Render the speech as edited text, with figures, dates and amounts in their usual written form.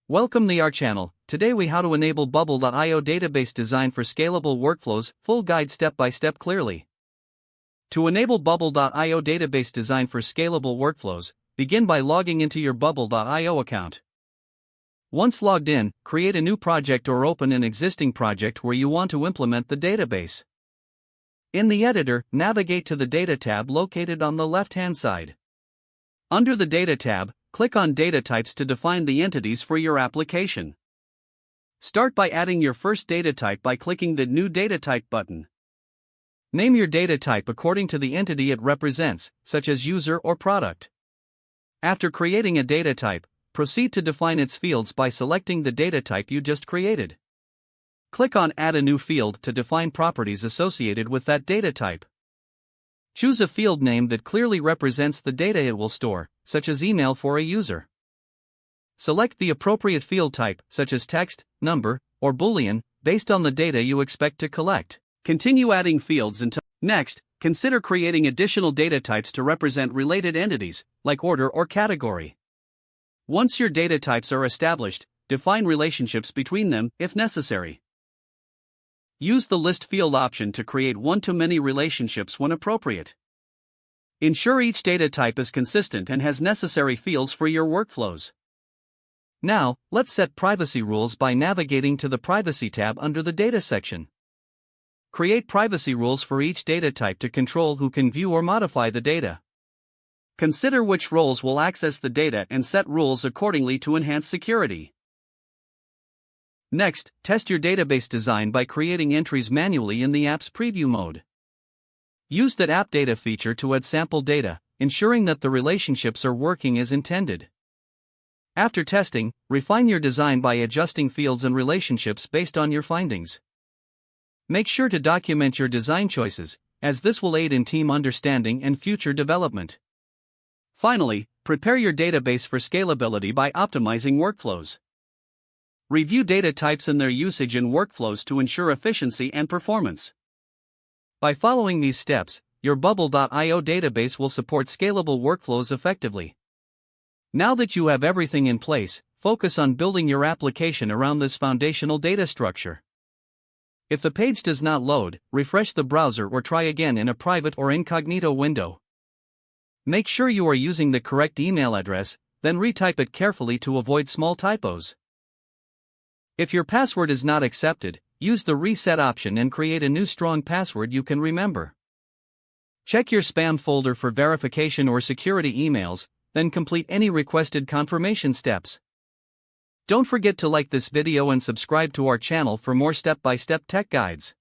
Welcome to our channel. Today we how to enable Bubble.io database design for scalable workflows, full guide step by step clearly. To enable Bubble.io database design for scalable workflows, begin by logging into your Bubble.io account. Once logged in, create a new project or open an existing project where you want to implement the database. In the editor, navigate to the Data tab located on the left-hand side. Under the Data tab, click on Data Types to define the entities for your application. Start by adding your first data type by clicking the New Data Type button. Name your data type according to the entity it represents, such as user or product. After creating a data type, proceed to define its fields by selecting the data type you just created. Click on Add a new field to define properties associated with that data type. Choose a field name that clearly represents the data it will store, such as email for a user. Select the appropriate field type, such as text, number, or Boolean, based on the data you expect to collect. Continue adding fields until. Next, consider creating additional data types to represent related entities, like order or category. Once your data types are established, define relationships between them, if necessary. Use the List field option to create one-to-many relationships when appropriate. Ensure each data type is consistent and has necessary fields for your workflows. Now, let's set privacy rules by navigating to the Privacy tab under the Data section. Create privacy rules for each data type to control who can view or modify the data. Consider which roles will access the data and set rules accordingly to enhance security. Next, test your database design by creating entries manually in the app's preview mode. Use that app data feature to add sample data, ensuring that the relationships are working as intended. After testing, refine your design by adjusting fields and relationships based on your findings. Make sure to document your design choices, as this will aid in team understanding and future development. Finally, prepare your database for scalability by optimizing workflows. Review data types and their usage in workflows to ensure efficiency and performance. By following these steps, your Bubble.io database will support scalable workflows effectively. Now that you have everything in place, focus on building your application around this foundational data structure. If the page does not load, refresh the browser or try again in a private or incognito window. Make sure you are using the correct email address, then retype it carefully to avoid small typos. If your password is not accepted, use the Reset option and create a new strong password you can remember. Check your spam folder for verification or security emails, then complete any requested confirmation steps. Don't forget to like this video and subscribe to our channel for more step-by-step tech guides.